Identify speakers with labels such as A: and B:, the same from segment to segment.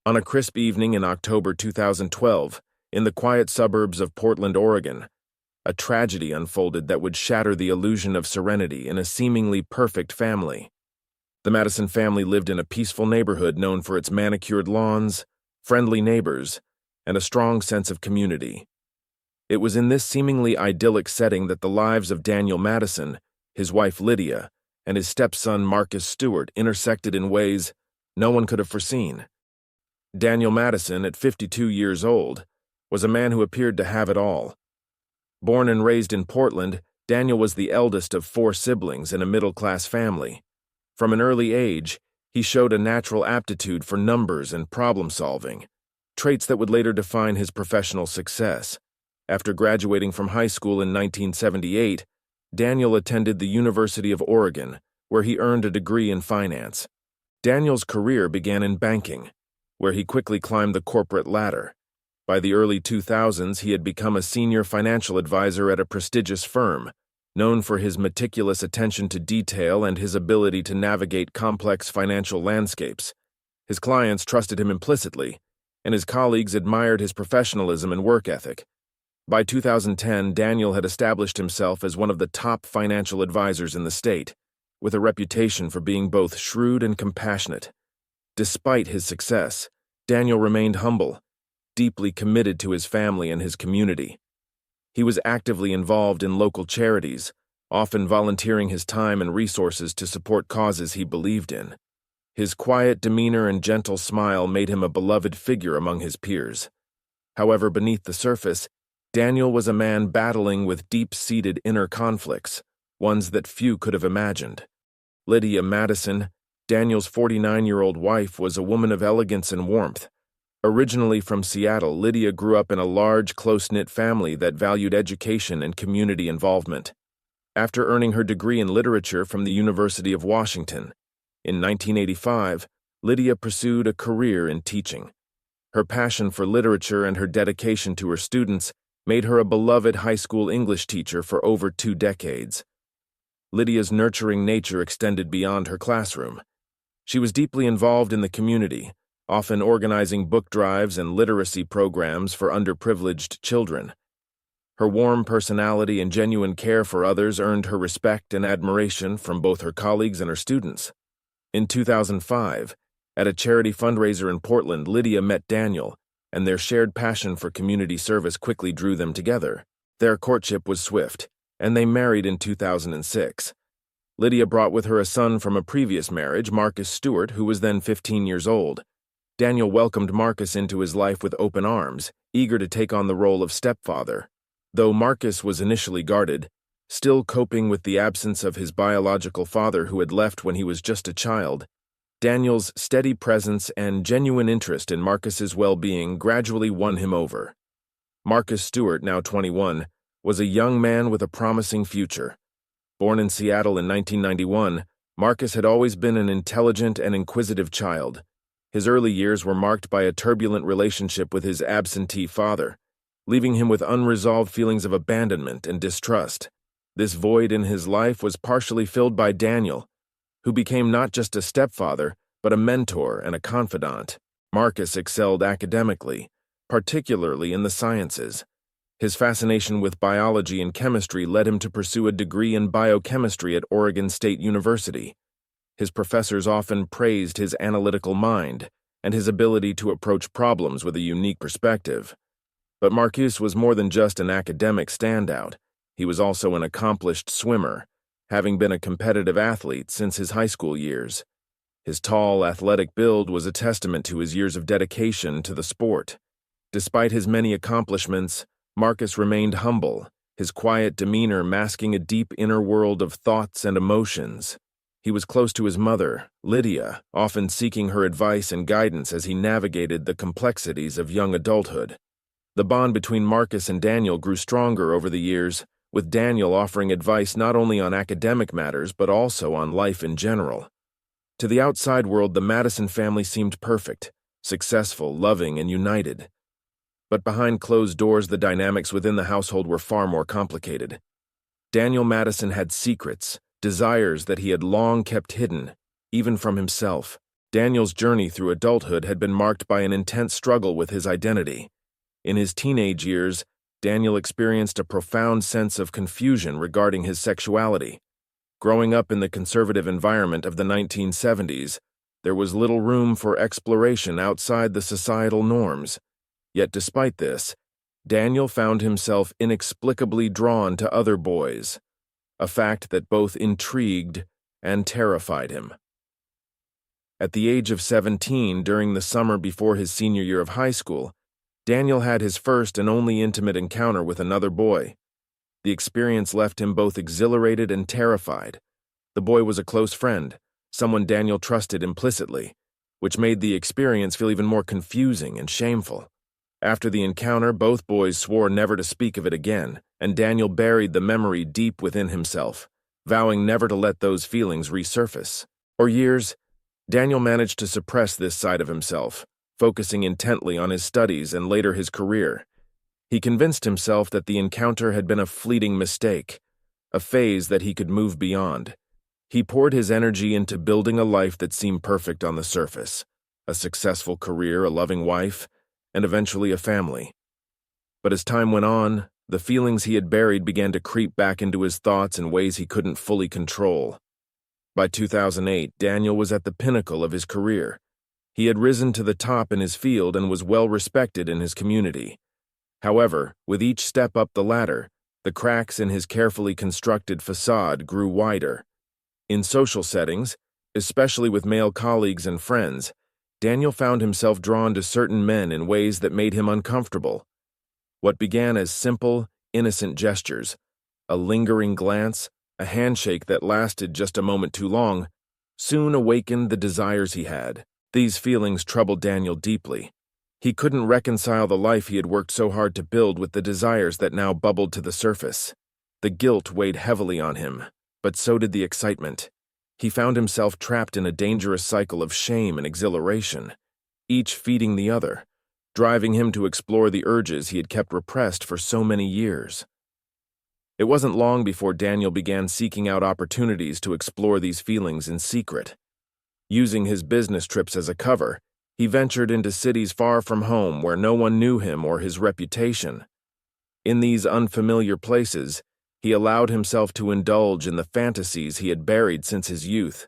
A: On a crisp evening in October 2012, in the quiet suburbs of Portland, Oregon, a tragedy unfolded that would shatter the illusion of serenity in a seemingly perfect family. The Madison family lived in a peaceful neighborhood known for its manicured lawns, friendly neighbors, and a strong sense of community. It was in this seemingly idyllic setting that the lives of Daniel Madison, his wife Lydia, and his stepson Marcus Stewart intersected in ways no one could have foreseen. Daniel Madison, at 52 years old, was a man who appeared to have it all. Born and raised in Portland, Daniel was the eldest of 4 siblings in a middle-class family. From an early age, he showed a natural aptitude for numbers and problem-solving, traits that would later define his professional success. After graduating from high school in 1978, Daniel attended the University of Oregon, where he earned a degree in finance. Daniel's career began in banking, where he quickly climbed the corporate ladder. By the early 2000s, he had become a senior financial advisor at a prestigious firm, known for his meticulous attention to detail and his ability to navigate complex financial landscapes. His clients trusted him implicitly, and his colleagues admired his professionalism and work ethic. By 2010, Daniel had established himself as one of the top financial advisors in the state, with a reputation for being both shrewd and compassionate. Despite his success, Daniel remained humble, deeply committed to his family and his community. He was actively involved in local charities, often volunteering his time and resources to support causes he believed in. His quiet demeanor and gentle smile made him a beloved figure among his peers. However, beneath the surface, Daniel was a man battling with deep-seated inner conflicts, ones that few could have imagined. Lydia Madison, Daniel's 49-year-old wife, was a woman of elegance and warmth. Originally from Seattle, Lydia grew up in a large, close-knit family that valued education and community involvement. After earning her degree in literature from the University of Washington, in 1985, Lydia pursued a career in teaching. Her passion for literature and her dedication to her students made her a beloved high school English teacher for over 2 decades. Lydia's nurturing nature extended beyond her classroom. She was deeply involved in the community, often organizing book drives and literacy programs for underprivileged children. Her warm personality and genuine care for others earned her respect and admiration from both her colleagues and her students. In 2005, at a charity fundraiser in Portland, Lydia met Daniel, and their shared passion for community service quickly drew them together. Their courtship was swift, and they married in 2006. Lydia brought with her a son from a previous marriage, Marcus Stewart, who was then 15 years old. Daniel welcomed Marcus into his life with open arms, eager to take on the role of stepfather. Though Marcus was initially guarded, still coping with the absence of his biological father who had left when he was just a child, Daniel's steady presence and genuine interest in Marcus's well-being gradually won him over. Marcus Stewart, now 21, was a young man with a promising future. Born in Seattle in 1991, Marcus had always been an intelligent and inquisitive child. His early years were marked by a turbulent relationship with his absentee father, leaving him with unresolved feelings of abandonment and distrust. This void in his life was partially filled by Daniel, who became not just a stepfather, but a mentor and a confidant. Marcus excelled academically, particularly in the sciences. His fascination with biology and chemistry led him to pursue a degree in biochemistry at Oregon State University. His professors often praised his analytical mind and his ability to approach problems with a unique perspective. But Marcus was more than just an academic standout. He was also an accomplished swimmer, having been a competitive athlete since his high school years. His tall, athletic build was a testament to his years of dedication to the sport. Despite his many accomplishments, Marcus remained humble, his quiet demeanor masking a deep inner world of thoughts and emotions. He was close to his mother, Lydia, often seeking her advice and guidance as he navigated the complexities of young adulthood. The bond between Marcus and Daniel grew stronger over the years, with Daniel offering advice not only on academic matters but also on life in general. To the outside world, the Madison family seemed perfect, successful, loving, and united. But behind closed doors, the dynamics within the household were far more complicated. Daniel Madison had secrets, desires that he had long kept hidden, even from himself. Daniel's journey through adulthood had been marked by an intense struggle with his identity. In his teenage years, Daniel experienced a profound sense of confusion regarding his sexuality. Growing up in the conservative environment of the 1970s, there was little room for exploration outside the societal norms. Yet despite this, Daniel found himself inexplicably drawn to other boys, a fact that both intrigued and terrified him. At the age of 17, during the summer before his senior year of high school, Daniel had his first and only intimate encounter with another boy. The experience left him both exhilarated and terrified. The boy was a close friend, someone Daniel trusted implicitly, which made the experience feel even more confusing and shameful. After the encounter, both boys swore never to speak of it again, and Daniel buried the memory deep within himself, vowing never to let those feelings resurface. For years, Daniel managed to suppress this side of himself, focusing intently on his studies and later his career. He convinced himself that the encounter had been a fleeting mistake, a phase that he could move beyond. He poured his energy into building a life that seemed perfect on the surface, a successful career, a loving wife, and eventually a family. But as time went on, the feelings he had buried began to creep back into his thoughts in ways he couldn't fully control. By 2008, Daniel was at the pinnacle of his career. He had risen to the top in his field and was well respected in his community. However, with each step up the ladder, the cracks in his carefully constructed facade grew wider. In social settings, especially with male colleagues and friends, Daniel found himself drawn to certain men in ways that made him uncomfortable. What began as simple, innocent gestures, a lingering glance, a handshake that lasted just a moment too long, soon awakened the desires he had. These feelings troubled Daniel deeply. He couldn't reconcile the life he had worked so hard to build with the desires that now bubbled to the surface. The guilt weighed heavily on him, but so did the excitement. He found himself trapped in a dangerous cycle of shame and exhilaration, each feeding the other, driving him to explore the urges he had kept repressed for so many years. It wasn't long before Daniel began seeking out opportunities to explore these feelings in secret. Using his business trips as a cover, he ventured into cities far from home where no one knew him or his reputation. In these unfamiliar places, he allowed himself to indulge in the fantasies he had buried since his youth.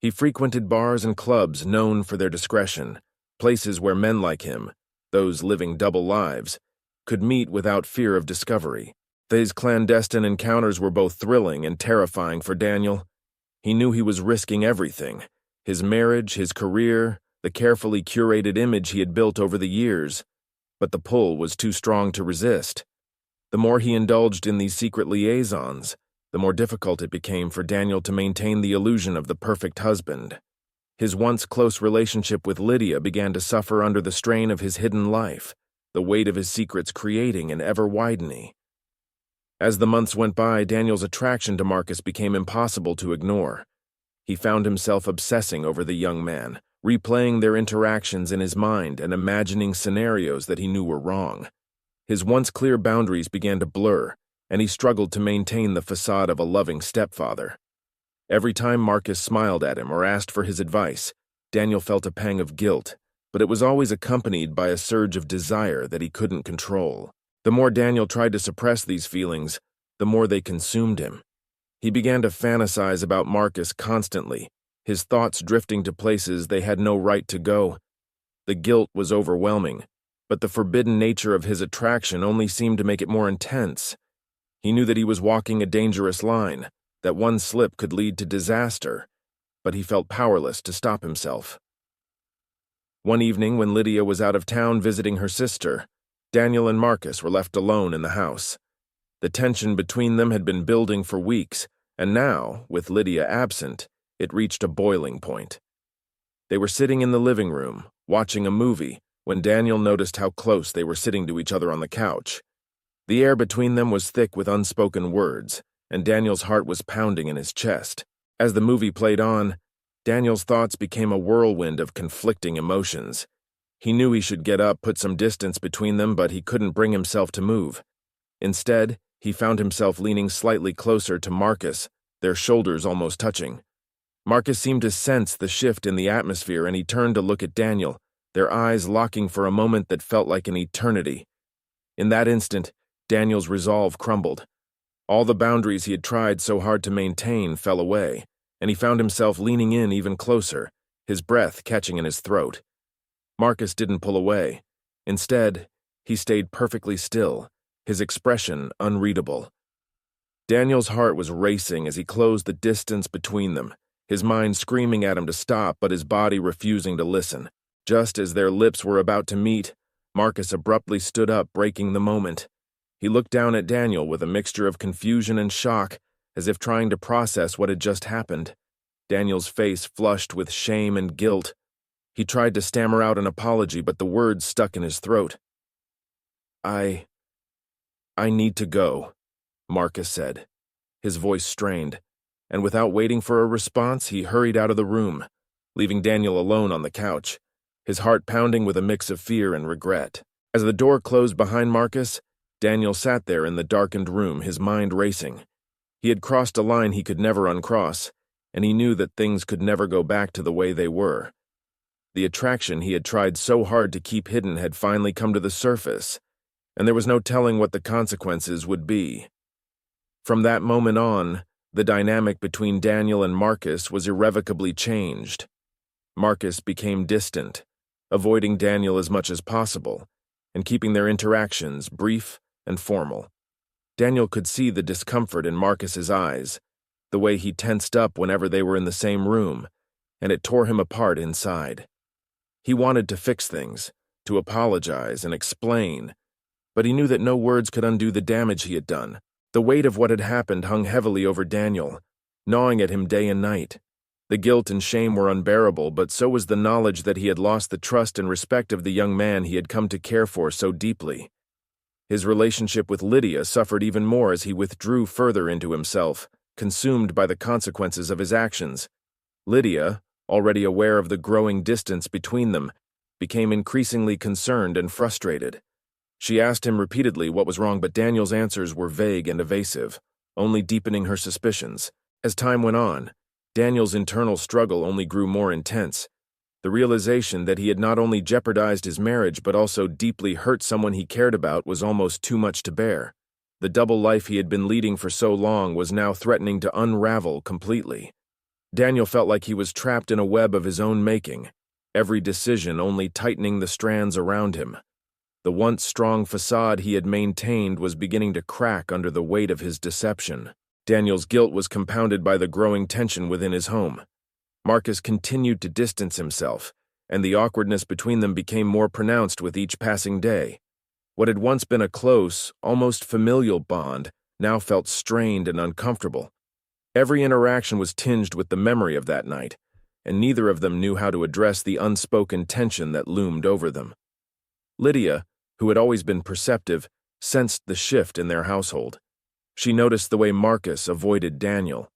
A: He frequented bars and clubs known for their discretion, places where men like him, those living double lives, could meet without fear of discovery. These clandestine encounters were both thrilling and terrifying for Daniel. He knew he was risking everything: his marriage, his career, the carefully curated image he had built over the years. But the pull was too strong to resist. The more he indulged in these secret liaisons, the more difficult it became for Daniel to maintain the illusion of the perfect husband. His once close relationship with Lydia began to suffer under the strain of his hidden life, the weight of his secrets creating and ever widening. As the months went by, Daniel's attraction to Marcus became impossible to ignore. He found himself obsessing over the young man, replaying their interactions in his mind and imagining scenarios that he knew were wrong. His once clear boundaries began to blur, and he struggled to maintain the facade of a loving stepfather. Every time Marcus smiled at him or asked for his advice, Daniel felt a pang of guilt, but it was always accompanied by a surge of desire that he couldn't control. The more Daniel tried to suppress these feelings, the more they consumed him. He began to fantasize about Marcus constantly, his thoughts drifting to places they had no right to go. The guilt was overwhelming, but the forbidden nature of his attraction only seemed to make it more intense. He knew that he was walking a dangerous line, that one slip could lead to disaster, but he felt powerless to stop himself. One evening, when Lydia was out of town visiting her sister, Daniel and Marcus were left alone in the house. The tension between them had been building for weeks, and now, with Lydia absent, it reached a boiling point. They were sitting in the living room, watching a movie, when Daniel noticed how close they were sitting to each other on the couch. The air between them was thick with unspoken words, and Daniel's heart was pounding in his chest. As the movie played on, Daniel's thoughts became a whirlwind of conflicting emotions. He knew he should get up, put some distance between them, but he couldn't bring himself to move. Instead, he found himself leaning slightly closer to Marcus, their shoulders almost touching. Marcus seemed to sense the shift in the atmosphere, and he turned to look at Daniel, their eyes locking for a moment that felt like an eternity. In that instant, Daniel's resolve crumbled. All the boundaries he had tried so hard to maintain fell away, and he found himself leaning in even closer, his breath catching in his throat. Marcus didn't pull away. Instead, he stayed perfectly still, his expression unreadable. Daniel's heart was racing as he closed the distance between them, his mind screaming at him to stop, but his body refusing to listen. Just as their lips were about to meet, Marcus abruptly stood up, breaking the moment. He looked down at Daniel with a mixture of confusion and shock, as if trying to process what had just happened. Daniel's face flushed with shame and guilt. He tried to stammer out an apology, but the words stuck in his throat. I need to go, Marcus said, his voice strained, and without waiting for a response, he hurried out of the room, leaving Daniel alone on the couch, his heart pounding with a mix of fear and regret. As the door closed behind Marcus, Daniel sat there in the darkened room, his mind racing. He had crossed a line he could never uncross, and he knew that things could never go back to the way they were. The attraction he had tried so hard to keep hidden had finally come to the surface, and there was no telling what the consequences would be. From that moment on, the dynamic between Daniel and Marcus was irrevocably changed. Marcus became distant, avoiding Daniel as much as possible, and keeping their interactions brief and formal. Daniel could see the discomfort in Marcus's eyes, the way he tensed up whenever they were in the same room, and it tore him apart inside. He wanted to fix things, to apologize and explain, but he knew that no words could undo the damage he had done. The weight of what had happened hung heavily over Daniel, gnawing at him day and night. The guilt and shame were unbearable, but so was the knowledge that he had lost the trust and respect of the young man he had come to care for so deeply. His relationship with Lydia suffered even more as he withdrew further into himself, consumed by the consequences of his actions. Lydia, already aware of the growing distance between them, became increasingly concerned and frustrated. She asked him repeatedly what was wrong, but Daniel's answers were vague and evasive, only deepening her suspicions. As time went on, Daniel's internal struggle only grew more intense. The realization that he had not only jeopardized his marriage but also deeply hurt someone he cared about was almost too much to bear. The double life he had been leading for so long was now threatening to unravel completely. Daniel felt like he was trapped in a web of his own making, every decision only tightening the strands around him. The once strong facade he had maintained was beginning to crack under the weight of his deception. Daniel's guilt was compounded by the growing tension within his home. Marcus continued to distance himself, and the awkwardness between them became more pronounced with each passing day. What had once been a close, almost familial bond now felt strained and uncomfortable. Every interaction was tinged with the memory of that night, and neither of them knew how to address the unspoken tension that loomed over them. Lydia, who had always been perceptive, sensed the shift in their household. She noticed the way Marcus avoided Daniel,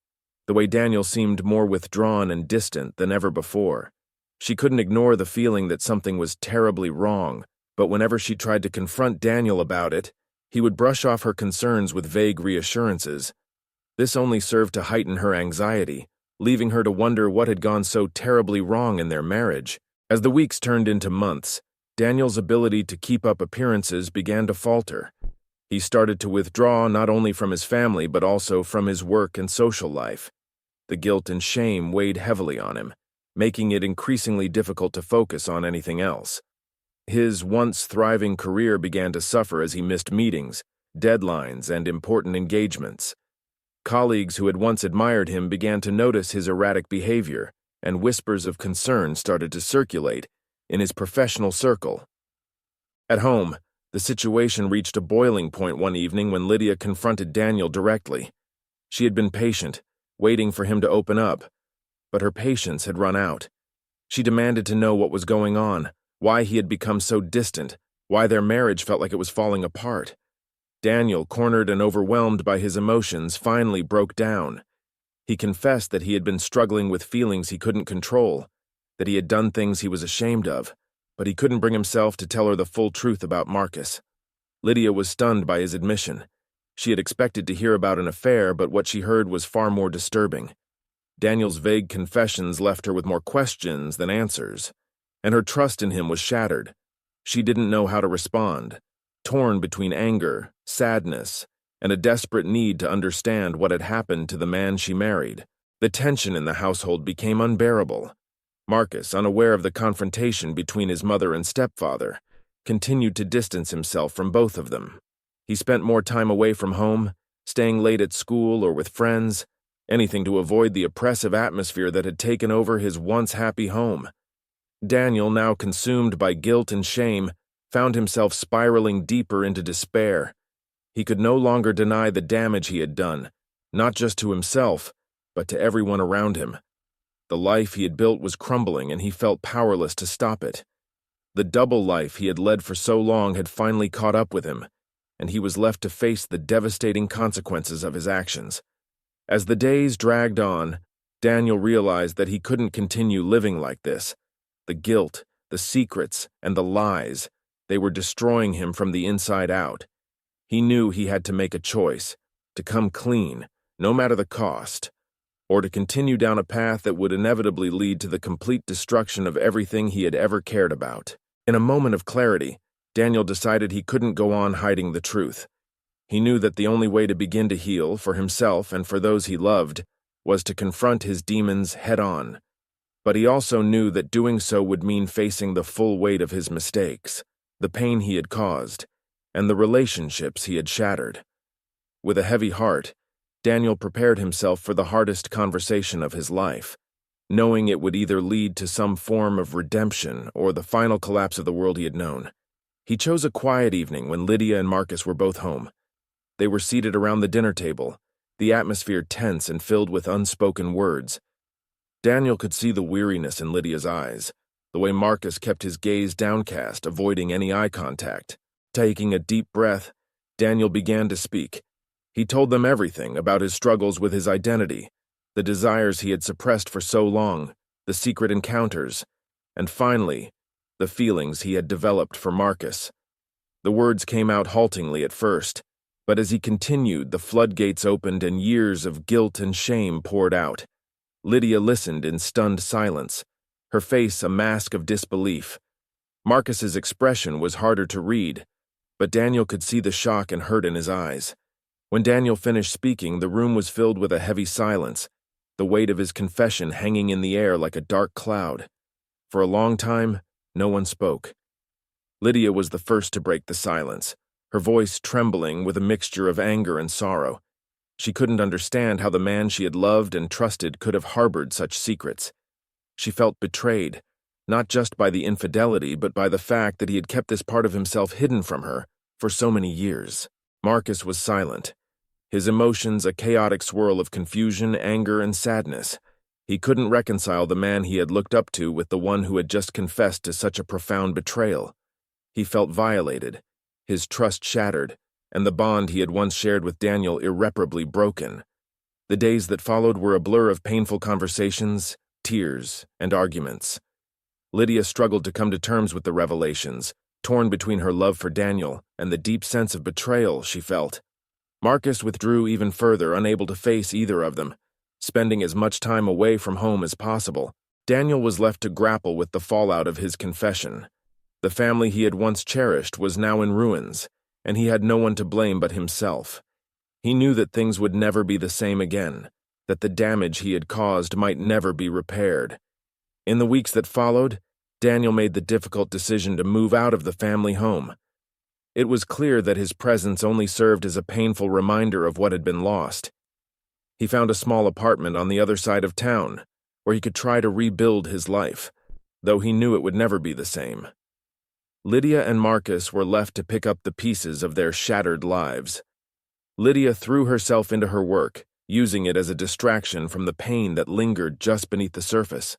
A: the way Daniel seemed more withdrawn and distant than ever before. She couldn't ignore the feeling that something was terribly wrong, but whenever she tried to confront Daniel about it, he would brush off her concerns with vague reassurances. This only served to heighten her anxiety, leaving her to wonder what had gone so terribly wrong in their marriage. As the weeks turned into months, Daniel's ability to keep up appearances began to falter. He started to withdraw not only from his family but also from his work and social life. The guilt and shame weighed heavily on him, making it increasingly difficult to focus on anything else. His once thriving career began to suffer as he missed meetings, deadlines, and important engagements. Colleagues who had once admired him began to notice his erratic behavior, and whispers of concern started to circulate in his professional circle. At home, the situation reached a boiling point one evening when Lydia confronted Daniel directly. She had been patient, waiting for him to open up, but her patience had run out. She demanded to know what was going on, why he had become so distant, why their marriage felt like it was falling apart. Daniel, cornered and overwhelmed by his emotions, finally broke down. He confessed that he had been struggling with feelings he couldn't control, that he had done things he was ashamed of, but he couldn't bring himself to tell her the full truth about Marcus. Lydia was stunned by his admission. She had expected to hear about an affair, but what she heard was far more disturbing. Daniel's vague confessions left her with more questions than answers, and her trust in him was shattered. She didn't know how to respond, torn between anger, sadness, and a desperate need to understand what had happened to the man she married. The tension in the household became unbearable. Marcus, unaware of the confrontation between his mother and stepfather, continued to distance himself from both of them. He spent more time away from home, staying late at school or with friends, anything to avoid the oppressive atmosphere that had taken over his once happy home. Daniel, now consumed by guilt and shame, found himself spiraling deeper into despair. He could no longer deny the damage he had done, not just to himself, but to everyone around him. The life he had built was crumbling, and he felt powerless to stop it. The double life he had led for so long had finally caught up with him, and he was left to face the devastating consequences of his actions. As the days dragged on, Daniel realized that he couldn't continue living like this. The guilt, the secrets, and the lies, they were destroying him from the inside out. He knew he had to make a choice, to come clean, no matter the cost, or to continue down a path that would inevitably lead to the complete destruction of everything he had ever cared about. In a moment of clarity, Daniel decided he couldn't go on hiding the truth. He knew that the only way to begin to heal, for himself and for those he loved, was to confront his demons head-on. But he also knew that doing so would mean facing the full weight of his mistakes, the pain he had caused, and the relationships he had shattered. With a heavy heart, Daniel prepared himself for the hardest conversation of his life, knowing it would either lead to some form of redemption or the final collapse of the world he had known. He chose a quiet evening when Lydia and Marcus were both home. They were seated around the dinner table, the atmosphere tense and filled with unspoken words. Daniel could see the weariness in Lydia's eyes, the way Marcus kept his gaze downcast, avoiding any eye contact. Taking a deep breath, Daniel began to speak. He told them everything about his struggles with his identity, the desires he had suppressed for so long, the secret encounters, and finally, the feelings he had developed for Marcus. The words came out haltingly at first, but as he continued, the floodgates opened and years of guilt and shame poured out. Lydia listened in stunned silence, her face a mask of disbelief. Marcus's expression was harder to read, but Daniel could see the shock and hurt in his eyes. When Daniel finished speaking, the room was filled with a heavy silence, the weight of his confession hanging in the air like a dark cloud. For a long time, no one spoke. Lydia was the first to break the silence, her voice trembling with a mixture of anger and sorrow. She couldn't understand how the man she had loved and trusted could have harbored such secrets. She felt betrayed, not just by the infidelity, but by the fact that he had kept this part of himself hidden from her for so many years. Marcus was silent, his emotions a chaotic swirl of confusion, anger, and sadness. He couldn't reconcile the man he had looked up to with the one who had just confessed to such a profound betrayal. He felt violated, his trust shattered, and the bond he had once shared with Daniel irreparably broken. The days that followed were a blur of painful conversations, tears, and arguments. Lydia struggled to come to terms with the revelations, torn between her love for Daniel and the deep sense of betrayal she felt. Marcus withdrew even further, unable to face either of them, spending as much time away from home as possible. Daniel was left to grapple with the fallout of his confession. The family he had once cherished was now in ruins, and he had no one to blame but himself. He knew that things would never be the same again, that the damage he had caused might never be repaired. In the weeks that followed, Daniel made the difficult decision to move out of the family home. It was clear that his presence only served as a painful reminder of what had been lost. He found a small apartment on the other side of town, where he could try to rebuild his life, though he knew it would never be the same. Lydia and Marcus were left to pick up the pieces of their shattered lives. Lydia threw herself into her work, using it as a distraction from the pain that lingered just beneath the surface.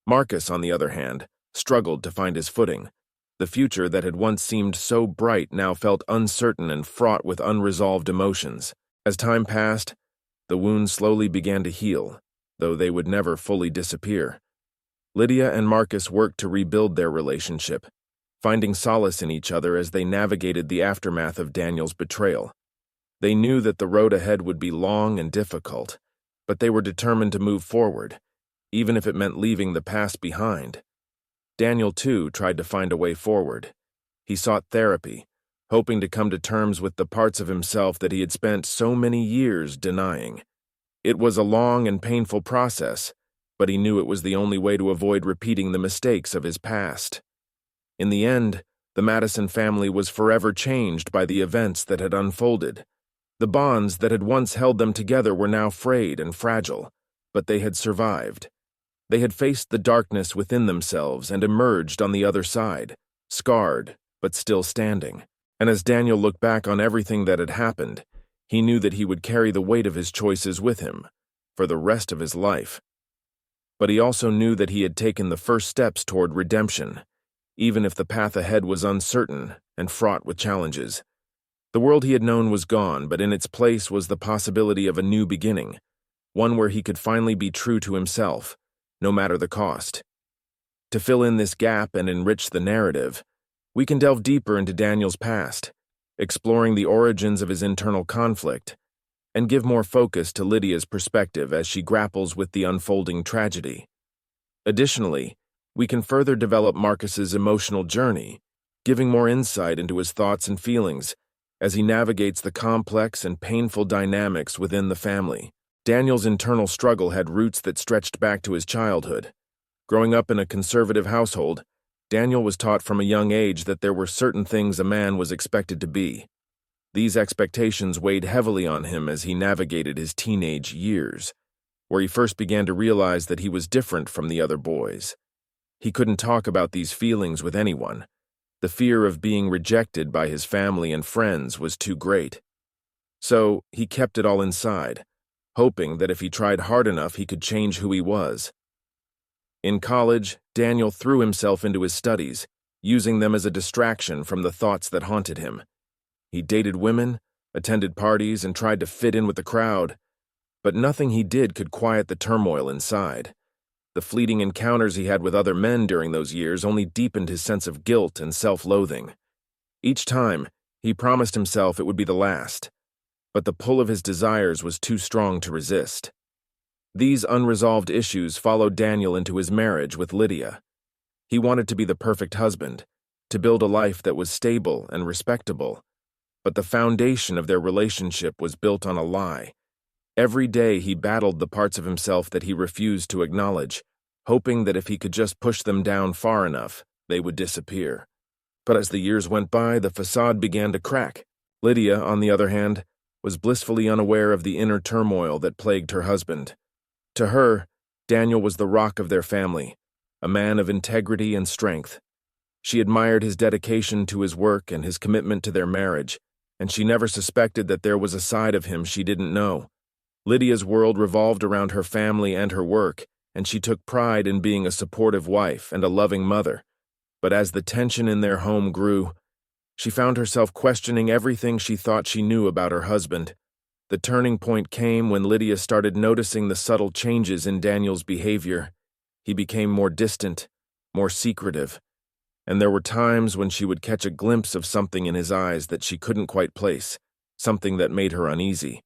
A: Marcus, on the other hand, struggled to find his footing. The future that had once seemed so bright now felt uncertain and fraught with unresolved emotions. As time passed, the wounds slowly began to heal, though they would never fully disappear. Lydia and Marcus worked to rebuild their relationship, finding solace in each other as they navigated the aftermath of Daniel's betrayal. They knew that the road ahead would be long and difficult, but they were determined to move forward, even if it meant leaving the past behind. Daniel, too, tried to find a way forward. He sought therapy, hoping to come to terms with the parts of himself that he had spent so many years denying. It was a long and painful process, but he knew it was the only way to avoid repeating the mistakes of his past. In the end, the Madison family was forever changed by the events that had unfolded. The bonds that had once held them together were now frayed and fragile, but they had survived. They had faced the darkness within themselves and emerged on the other side, scarred, but still standing. And as Daniel looked back on everything that had happened, he knew that he would carry the weight of his choices with him for the rest of his life. But he also knew that he had taken the first steps toward redemption, even if the path ahead was uncertain and fraught with challenges. The world he had known was gone, but in its place was the possibility of a new beginning, one where he could finally be true to himself, no matter the cost. To fill in this gap and enrich the narrative, we can delve deeper into Daniel's past, exploring the origins of his internal conflict, and give more focus to Lydia's perspective as she grapples with the unfolding tragedy. Additionally, we can further develop Marcus's emotional journey, giving more insight into his thoughts and feelings as he navigates the complex and painful dynamics within the family. Daniel's internal struggle had roots that stretched back to his childhood. Growing up in a conservative household, Daniel was taught from a young age that there were certain things a man was expected to be. These expectations weighed heavily on him as he navigated his teenage years, where he first began to realize that he was different from the other boys. He couldn't talk about these feelings with anyone. The fear of being rejected by his family and friends was too great. So he kept it all inside, hoping that if he tried hard enough he could change who he was. In college, Daniel threw himself into his studies, using them as a distraction from the thoughts that haunted him. He dated women, attended parties, and tried to fit in with the crowd, but nothing he did could quiet the turmoil inside. The fleeting encounters he had with other men during those years only deepened his sense of guilt and self-loathing. Each time, he promised himself it would be the last, but the pull of his desires was too strong to resist. These unresolved issues followed Daniel into his marriage with Lydia. He wanted to be the perfect husband, to build a life that was stable and respectable, but the foundation of their relationship was built on a lie. Every day he battled the parts of himself that he refused to acknowledge, hoping that if he could just push them down far enough, they would disappear. But as the years went by, the facade began to crack. Lydia, on the other hand, was blissfully unaware of the inner turmoil that plagued her husband. To her, Daniel was the rock of their family, a man of integrity and strength. She admired his dedication to his work and his commitment to their marriage, and she never suspected that there was a side of him she didn't know. Lydia's world revolved around her family and her work, and she took pride in being a supportive wife and a loving mother. But as the tension in their home grew, she found herself questioning everything she thought she knew about her husband. The turning point came when Lydia started noticing the subtle changes in Daniel's behavior. He became more distant, more secretive, and there were times when she would catch a glimpse of something in his eyes that she couldn't quite place, something that made her uneasy.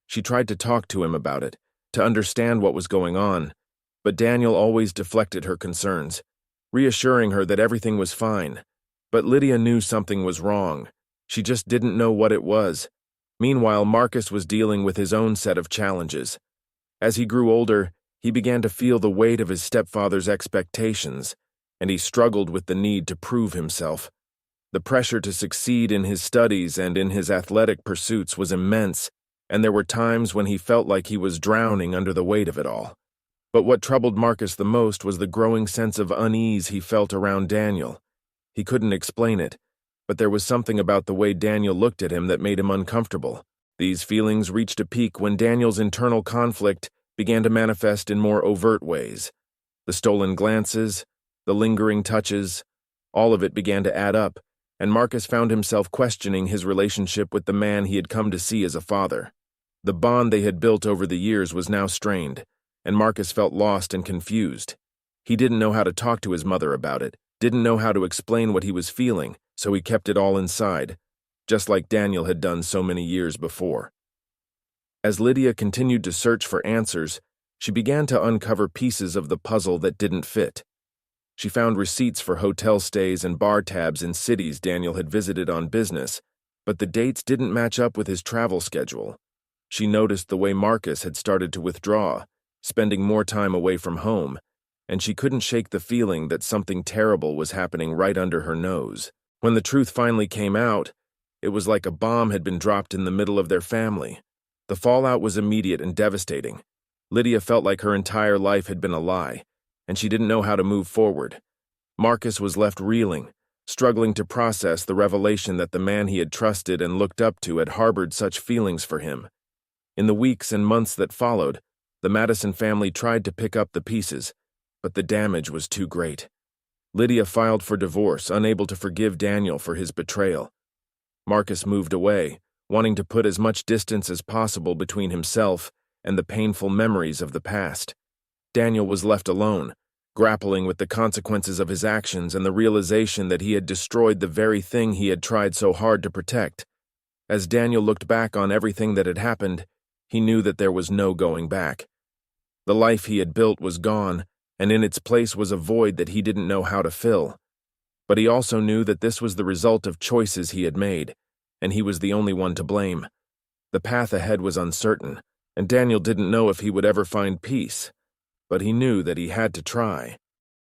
A: She tried to talk to him about it, to understand what was going on, but Daniel always deflected her concerns, reassuring her that everything was fine. But Lydia knew something was wrong. She just didn't know what it was. Meanwhile, Marcus was dealing with his own set of challenges. As he grew older, he began to feel the weight of his stepfather's expectations, and he struggled with the need to prove himself. The pressure to succeed in his studies and in his athletic pursuits was immense, and there were times when he felt like he was drowning under the weight of it all. But what troubled Marcus the most was the growing sense of unease he felt around Daniel. He couldn't explain it, but there was something about the way Daniel looked at him that made him uncomfortable. These feelings reached a peak when Daniel's internal conflict began to manifest in more overt ways. The stolen glances, the lingering touches, all of it began to add up, and Marcus found himself questioning his relationship with the man he had come to see as a father. The bond they had built over the years was now strained, and Marcus felt lost and confused. He didn't know how to talk to his mother about it, didn't know how to explain what he was feeling, so he kept it all inside, just like Daniel had done so many years before. As Lydia continued to search for answers, she began to uncover pieces of the puzzle that didn't fit. She found receipts for hotel stays and bar tabs in cities Daniel had visited on business, but the dates didn't match up with his travel schedule. She noticed the way Marcus had started to withdraw, spending more time away from home, and she couldn't shake the feeling that something terrible was happening right under her nose. When the truth finally came out, it was like a bomb had been dropped in the middle of their family. The fallout was immediate and devastating. Lydia felt like her entire life had been a lie, and she didn't know how to move forward. Marcus was left reeling, struggling to process the revelation that the man he had trusted and looked up to had harbored such feelings for him. In the weeks and months that followed, the Madison family tried to pick up the pieces, but the damage was too great. Lydia filed for divorce, unable to forgive Daniel for his betrayal. Marcus moved away, wanting to put as much distance as possible between himself and the painful memories of the past. Daniel was left alone, grappling with the consequences of his actions and the realization that he had destroyed the very thing he had tried so hard to protect. As Daniel looked back on everything that had happened, he knew that there was no going back. The life he had built was gone, and in its place was a void that he didn't know how to fill. But he also knew that this was the result of choices he had made, and he was the only one to blame. The path ahead was uncertain, and Daniel didn't know if he would ever find peace, but he knew that he had to try.